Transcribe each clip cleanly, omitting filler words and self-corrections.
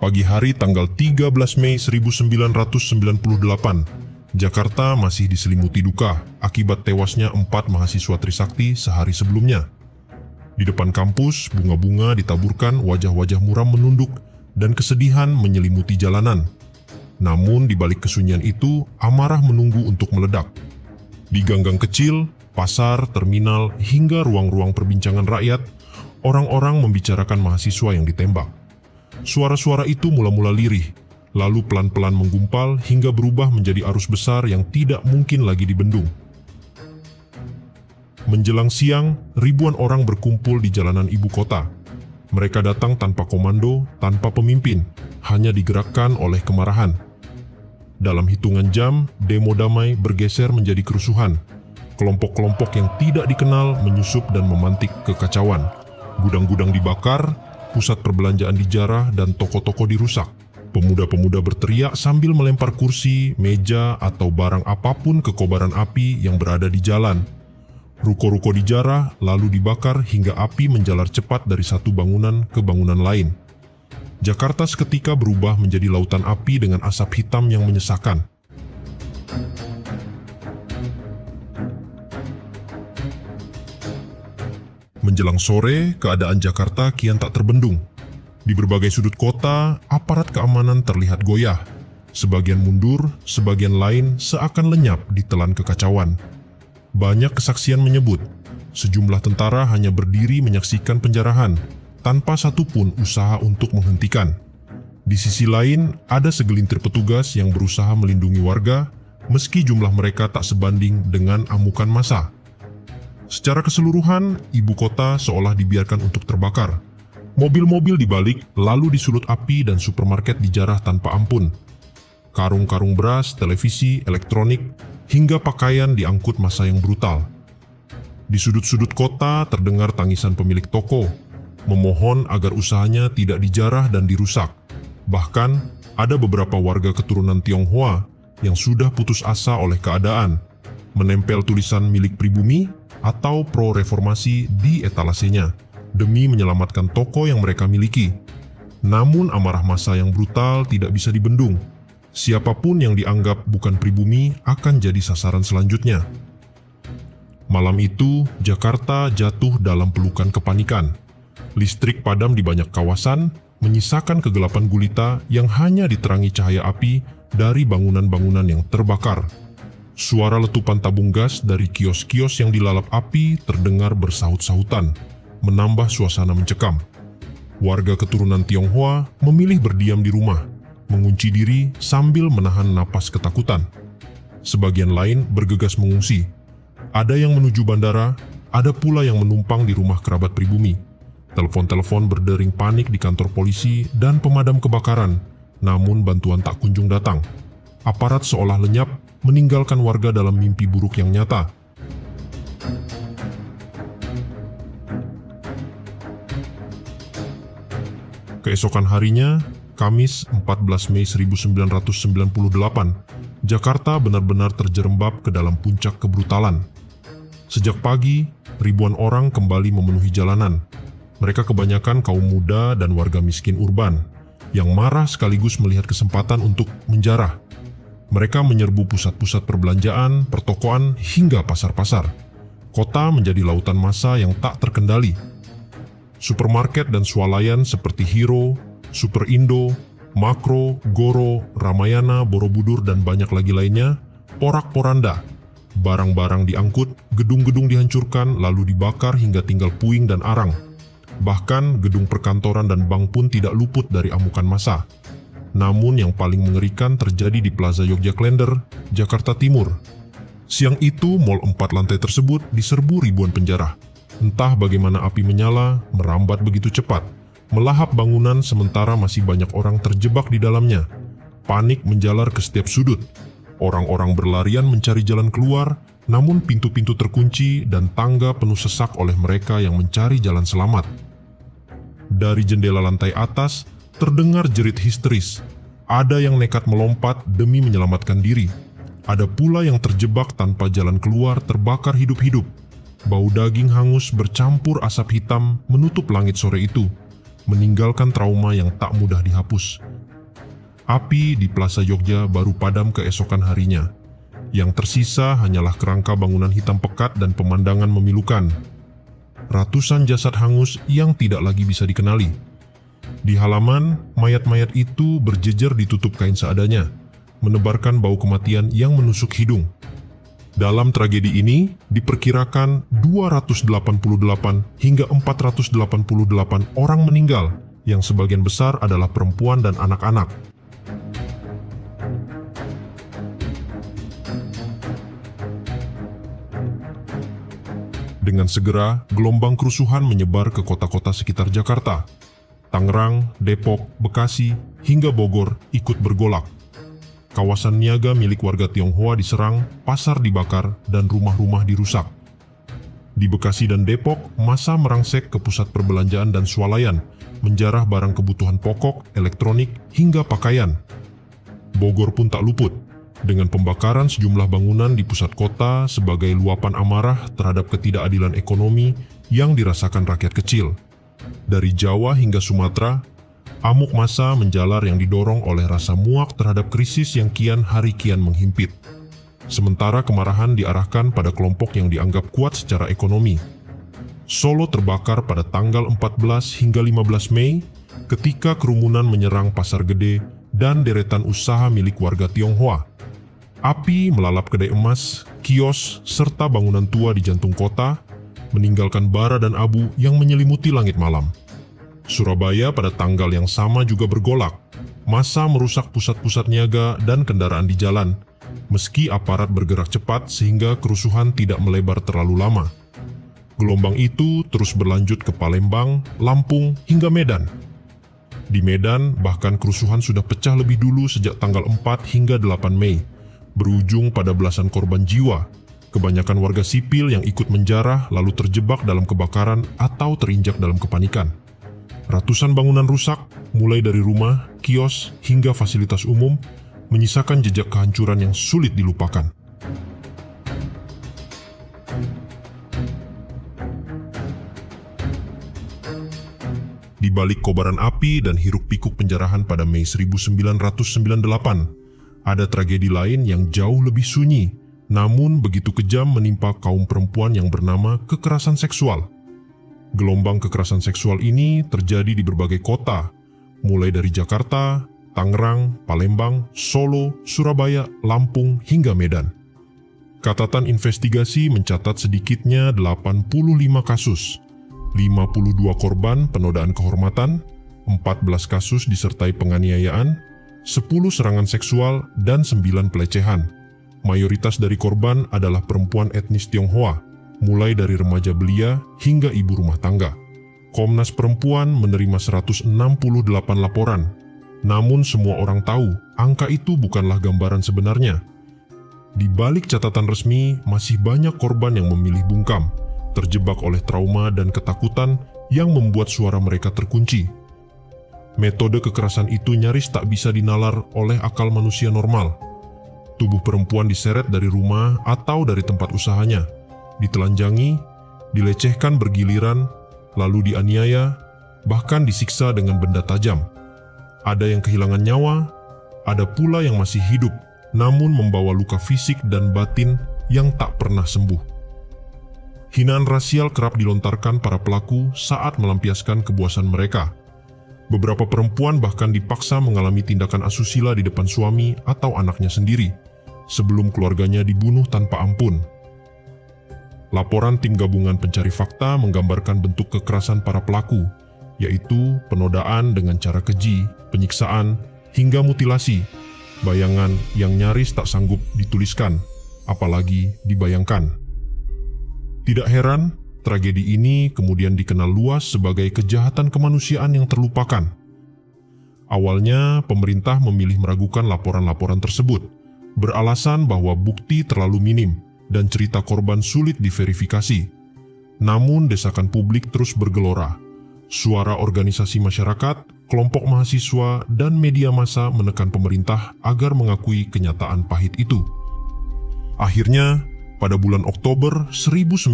Pagi hari tanggal 13 Mei 1998, Jakarta masih diselimuti duka akibat tewasnya 4 mahasiswa Trisakti sehari sebelumnya. Di depan kampus, bunga-bunga ditaburkan, wajah-wajah muram menunduk, dan kesedihan menyelimuti jalanan. Namun di balik kesunyian itu, amarah menunggu untuk meledak. Di gang-gang kecil, pasar, terminal, hingga ruang-ruang perbincangan rakyat, orang-orang membicarakan mahasiswa yang ditembak. Suara-suara itu mula-mula lirih, lalu pelan-pelan menggumpal hingga berubah menjadi arus besar yang tidak mungkin lagi dibendung. Menjelang siang, ribuan orang berkumpul di jalanan ibu kota. Mereka datang tanpa komando, tanpa pemimpin, hanya digerakkan oleh kemarahan. Dalam hitungan jam, demo damai bergeser menjadi kerusuhan. Kelompok-kelompok yang tidak dikenal menyusup dan memantik kekacauan. Gudang-gudang dibakar, pusat perbelanjaan dijarah, dan toko-toko dirusak. Pemuda-pemuda berteriak sambil melempar kursi, meja, atau barang apapun ke kobaran api yang berada di jalan. Ruko-ruko dijarah, lalu dibakar hingga api menjalar cepat dari satu bangunan ke bangunan lain. Jakarta seketika berubah menjadi lautan api dengan asap hitam yang menyesakan. Menjelang sore, keadaan Jakarta kian tak terbendung. Di berbagai sudut kota, aparat keamanan terlihat goyah. Sebagian mundur, sebagian lain seakan lenyap ditelan kekacauan. Banyak kesaksian menyebut, sejumlah tentara hanya berdiri menyaksikan penjarahan, tanpa satupun usaha untuk menghentikan. Di sisi lain, ada segelintir petugas yang berusaha melindungi warga, meski jumlah mereka tak sebanding dengan amukan massa. Secara keseluruhan, ibu kota seolah dibiarkan untuk terbakar. Mobil-mobil dibalik, lalu disulut api dan supermarket dijarah tanpa ampun. Karung-karung beras, televisi, elektronik, hingga pakaian diangkut massa yang brutal. Di sudut-sudut kota terdengar tangisan pemilik toko, memohon agar usahanya tidak dijarah dan dirusak. Bahkan, ada beberapa warga keturunan Tionghoa yang sudah putus asa oleh keadaan, menempel tulisan milik pribumi atau pro-reformasi di etalasenya, demi menyelamatkan toko yang mereka miliki. Namun amarah massa yang brutal tidak bisa dibendung. Siapapun yang dianggap bukan pribumi akan jadi sasaran selanjutnya. Malam itu, Jakarta jatuh dalam pelukan kepanikan. Listrik padam di banyak kawasan, menyisakan kegelapan gulita yang hanya diterangi cahaya api dari bangunan-bangunan yang terbakar. Suara letupan tabung gas dari kios-kios yang dilalap api terdengar bersahut-sahutan, menambah suasana mencekam. Warga keturunan Tionghoa memilih berdiam di rumah, mengunci diri sambil menahan napas ketakutan. Sebagian lain bergegas mengungsi. Ada yang menuju bandara, ada pula yang menumpang di rumah kerabat pribumi. Telepon-telepon berdering panik di kantor polisi dan pemadam kebakaran, namun bantuan tak kunjung datang. Aparat seolah lenyap, meninggalkan warga dalam mimpi buruk yang nyata. Keesokan harinya, Kamis 14 Mei 1998, Jakarta benar-benar terjerembab ke dalam puncak kebrutalan. Sejak pagi, ribuan orang kembali memenuhi jalanan. Mereka kebanyakan kaum muda dan warga miskin urban, yang marah sekaligus melihat kesempatan untuk menjarah. Mereka menyerbu pusat-pusat perbelanjaan, pertokoan, hingga pasar-pasar. Kota menjadi lautan massa yang tak terkendali. Supermarket dan swalayan seperti Hero, Super Indo, Makro, Goro, Ramayana, Borobudur, dan banyak lagi lainnya, porak-poranda. Barang-barang diangkut, gedung-gedung dihancurkan, lalu dibakar hingga tinggal puing dan arang. Bahkan gedung perkantoran dan bank pun tidak luput dari amukan massa. Namun yang paling mengerikan terjadi di Plaza Yogyaklender, Jakarta Timur. Siang itu, mal 4 lantai tersebut diserbu ribuan penjara. Entah bagaimana api menyala, merambat begitu cepat, melahap bangunan sementara masih banyak orang terjebak di dalamnya. Panik menjalar ke setiap sudut. Orang-orang berlarian mencari jalan keluar, namun pintu-pintu terkunci dan tangga penuh sesak oleh mereka yang mencari jalan selamat. Dari jendela lantai atas, terdengar jerit histeris. Ada yang nekat melompat demi menyelamatkan diri. Ada pula yang terjebak tanpa jalan keluar terbakar hidup-hidup. Bau daging hangus bercampur asap hitam menutup langit sore itu, meninggalkan trauma yang tak mudah dihapus. Api di Plaza Jogja baru padam keesokan harinya. Yang tersisa hanyalah kerangka bangunan hitam pekat dan pemandangan memilukan. Ratusan jasad hangus yang tidak lagi bisa dikenali. Di halaman, mayat-mayat itu berjejer ditutup kain seadanya, menebarkan bau kematian yang menusuk hidung. Dalam tragedi ini, diperkirakan 288 hingga 488 orang meninggal, yang sebagian besar adalah perempuan dan anak-anak. Dengan segera, gelombang kerusuhan menyebar ke kota-kota sekitar Jakarta. Tangerang, Depok, Bekasi, hingga Bogor ikut bergolak. Kawasan niaga milik warga Tionghoa diserang, pasar dibakar, dan rumah-rumah dirusak. Di Bekasi dan Depok, massa merangsek ke pusat perbelanjaan dan swalayan, menjarah barang kebutuhan pokok, elektronik, hingga pakaian. Bogor pun tak luput, dengan pembakaran sejumlah bangunan di pusat kota sebagai luapan amarah terhadap ketidakadilan ekonomi yang dirasakan rakyat kecil. Dari Jawa hingga Sumatera, amuk massa menjalar yang didorong oleh rasa muak terhadap krisis yang kian hari kian menghimpit. Sementara kemarahan diarahkan pada kelompok yang dianggap kuat secara ekonomi. Solo terbakar pada tanggal 14 hingga 15 Mei ketika kerumunan menyerang Pasar Gede dan deretan usaha milik warga Tionghoa. Api melalap kedai emas, kios, serta bangunan tua di jantung kota, meninggalkan bara dan abu yang menyelimuti langit malam. Surabaya pada tanggal yang sama juga bergolak. Massa merusak pusat-pusat niaga dan kendaraan di jalan, meski aparat bergerak cepat sehingga kerusuhan tidak melebar terlalu lama. Gelombang itu terus berlanjut ke Palembang, Lampung, hingga Medan. Di Medan, bahkan kerusuhan sudah pecah lebih dulu sejak tanggal 4 hingga 8 Mei, berujung pada belasan korban jiwa, kebanyakan warga sipil yang ikut menjarah lalu terjebak dalam kebakaran atau terinjak dalam kepanikan. Ratusan bangunan rusak, mulai dari rumah, kios, hingga fasilitas umum, menyisakan jejak kehancuran yang sulit dilupakan. Di balik kobaran api dan hiruk-pikuk penjarahan pada Mei 1998, ada tragedi lain yang jauh lebih sunyi, namun begitu kejam menimpa kaum perempuan yang bernama kekerasan seksual. Gelombang kekerasan seksual ini terjadi di berbagai kota, mulai dari Jakarta, Tangerang, Palembang, Solo, Surabaya, Lampung, hingga Medan. Catatan investigasi mencatat sedikitnya 85 kasus, 52 korban penodaan kehormatan, 14 kasus disertai penganiayaan, 10 serangan seksual, dan 9 pelecehan. Mayoritas dari korban adalah perempuan etnis Tionghoa, mulai dari remaja belia hingga ibu rumah tangga. Komnas Perempuan menerima 168 laporan. Namun semua orang tahu, angka itu bukanlah gambaran sebenarnya. Di balik catatan resmi, masih banyak korban yang memilih bungkam, terjebak oleh trauma dan ketakutan yang membuat suara mereka terkunci. Metode kekerasan itu nyaris tak bisa dinalar oleh akal manusia normal. Tubuh perempuan diseret dari rumah atau dari tempat usahanya, ditelanjangi, dilecehkan bergiliran, lalu dianiaya, bahkan disiksa dengan benda tajam. Ada yang kehilangan nyawa, ada pula yang masih hidup, namun membawa luka fisik dan batin yang tak pernah sembuh. Hinaan rasial kerap dilontarkan para pelaku saat melampiaskan kepuasan mereka. Beberapa perempuan bahkan dipaksa mengalami tindakan asusila di depan suami atau anaknya sendiri, sebelum keluarganya dibunuh tanpa ampun. Laporan tim gabungan pencari fakta menggambarkan bentuk kekerasan para pelaku, yaitu penodaan dengan cara keji, penyiksaan, hingga mutilasi, bayangan yang nyaris tak sanggup dituliskan, apalagi dibayangkan. Tidak heran, tragedi ini kemudian dikenal luas sebagai kejahatan kemanusiaan yang terlupakan. Awalnya, pemerintah memilih meragukan laporan-laporan tersebut, beralasan bahwa bukti terlalu minim dan cerita korban sulit diverifikasi. Namun, desakan publik terus bergelora. Suara organisasi masyarakat, kelompok mahasiswa, dan media massa menekan pemerintah agar mengakui kenyataan pahit itu. Akhirnya, pada bulan Oktober 1998,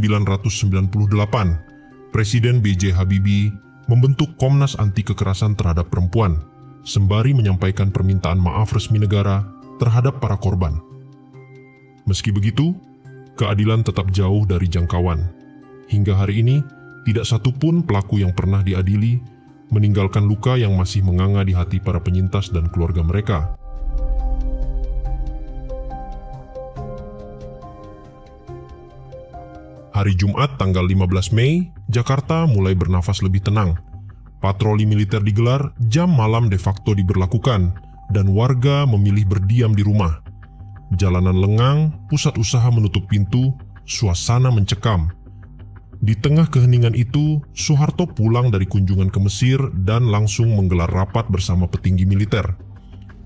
Presiden B.J. Habibie membentuk Komnas Anti Kekerasan Terhadap Perempuan sembari menyampaikan permintaan maaf resmi negara terhadap para korban. Meski begitu, keadilan tetap jauh dari jangkauan. Hingga hari ini, tidak satupun pelaku yang pernah diadili meninggalkan luka yang masih menganga di hati para penyintas dan keluarga mereka. Hari Jumat tanggal 15 Mei, Jakarta mulai bernafas lebih tenang. Patroli militer digelar, jam malam de facto diberlakukan, dan warga memilih berdiam di rumah. Jalanan lengang, pusat usaha menutup pintu, suasana mencekam. Di tengah keheningan itu, Soeharto pulang dari kunjungan ke Mesir dan langsung menggelar rapat bersama petinggi militer.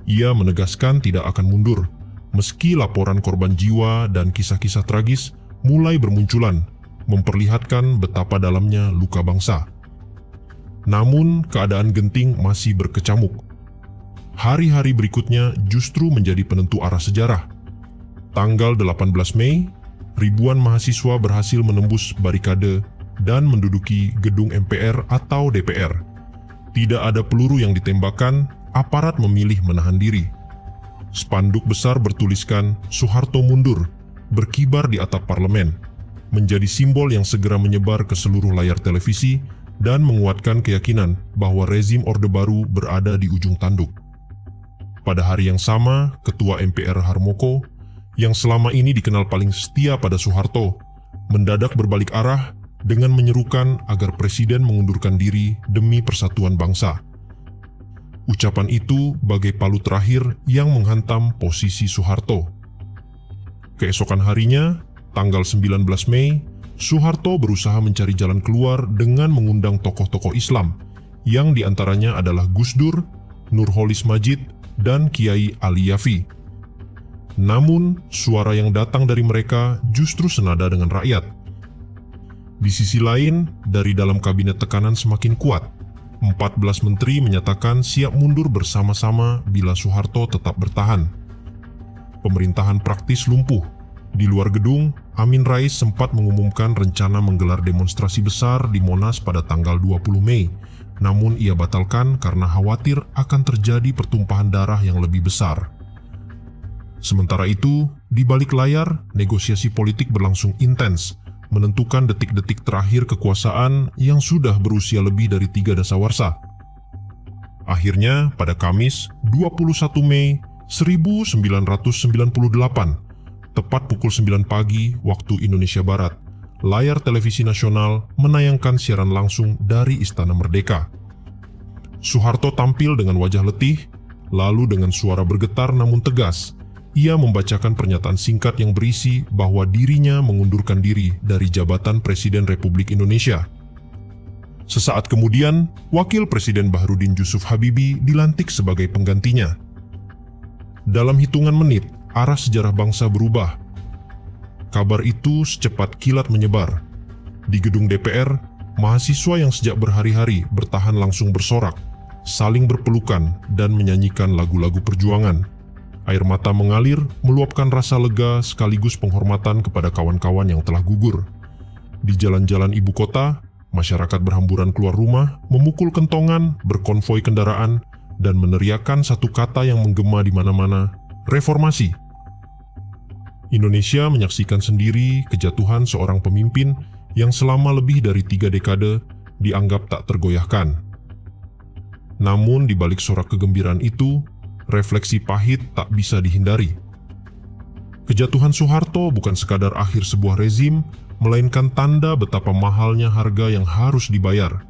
Ia menegaskan tidak akan mundur, meski laporan korban jiwa dan kisah-kisah tragis mulai bermunculan, memperlihatkan betapa dalamnya luka bangsa. Namun, keadaan genting masih berkecamuk. Hari-hari berikutnya justru menjadi penentu arah sejarah. Tanggal 18 Mei, ribuan mahasiswa berhasil menembus barikade dan menduduki gedung MPR atau DPR. Tidak ada peluru yang ditembakkan, aparat memilih menahan diri. Spanduk besar bertuliskan "Soeharto mundur" berkibar di atap parlemen, menjadi simbol yang segera menyebar ke seluruh layar televisi dan menguatkan keyakinan bahwa rezim Orde Baru berada di ujung tanduk. Pada hari yang sama, Ketua MPR Harmoko, yang selama ini dikenal paling setia pada Soeharto, mendadak berbalik arah dengan menyerukan agar Presiden mengundurkan diri demi persatuan bangsa. Ucapan itu bagai palu terakhir yang menghantam posisi Soeharto. Keesokan harinya, tanggal 19 Mei, Soeharto berusaha mencari jalan keluar dengan mengundang tokoh-tokoh Islam, yang diantaranya adalah Gus Dur, Nurholis Majid, dan Kiai Ali Yafi. Namun, suara yang datang dari mereka justru senada dengan rakyat. Di sisi lain, dari dalam kabinet tekanan semakin kuat. 14 menteri menyatakan siap mundur bersama-sama bila Soeharto tetap bertahan. Pemerintahan praktis lumpuh. Di luar gedung, Amin Rais sempat mengumumkan rencana menggelar demonstrasi besar di Monas pada tanggal 20 Mei, namun ia batalkan karena khawatir akan terjadi pertumpahan darah yang lebih besar. Sementara itu, di balik layar, negosiasi politik berlangsung intens, menentukan detik-detik terakhir kekuasaan yang sudah berusia lebih dari 3 dasawarsa. Akhirnya, pada Kamis, 21 Mei 1998, tepat pukul 9 pagi waktu Indonesia Barat, layar televisi nasional menayangkan siaran langsung dari Istana Merdeka. Soeharto tampil dengan wajah letih, lalu dengan suara bergetar namun tegas, ia membacakan pernyataan singkat yang berisi bahwa dirinya mengundurkan diri dari jabatan Presiden Republik Indonesia. Sesaat kemudian, Wakil Presiden Bahrudin Jusuf Habibie dilantik sebagai penggantinya. Dalam hitungan menit, arah sejarah bangsa berubah. Kabar itu secepat kilat menyebar. Di gedung DPR, mahasiswa yang sejak berhari-hari bertahan langsung bersorak, saling berpelukan dan menyanyikan lagu-lagu perjuangan. Air mata mengalir, meluapkan rasa lega sekaligus penghormatan kepada kawan-kawan yang telah gugur. Di jalan-jalan ibu kota, masyarakat berhamburan keluar rumah, memukul kentongan, berkonvoi kendaraan, dan meneriakkan satu kata yang menggema di mana-mana, reformasi. Indonesia menyaksikan sendiri kejatuhan seorang pemimpin yang selama lebih dari 3 dekade dianggap tak tergoyahkan. Namun di balik sorak kegembiraan itu, refleksi pahit tak bisa dihindari. Kejatuhan Soeharto bukan sekadar akhir sebuah rezim, melainkan tanda betapa mahalnya harga yang harus dibayar.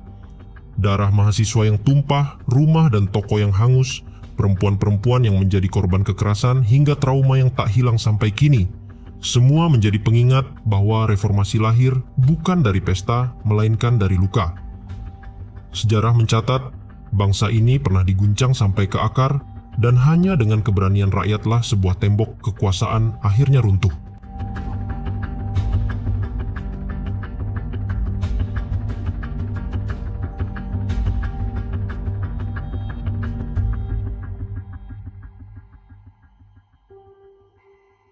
Darah mahasiswa yang tumpah, rumah dan toko yang hangus, perempuan-perempuan yang menjadi korban kekerasan hingga trauma yang tak hilang sampai kini. Semua menjadi pengingat bahwa reformasi lahir bukan dari pesta, melainkan dari luka. Sejarah mencatat, bangsa ini pernah diguncang sampai ke akar, dan hanya dengan keberanian rakyatlah sebuah tembok kekuasaan akhirnya runtuh.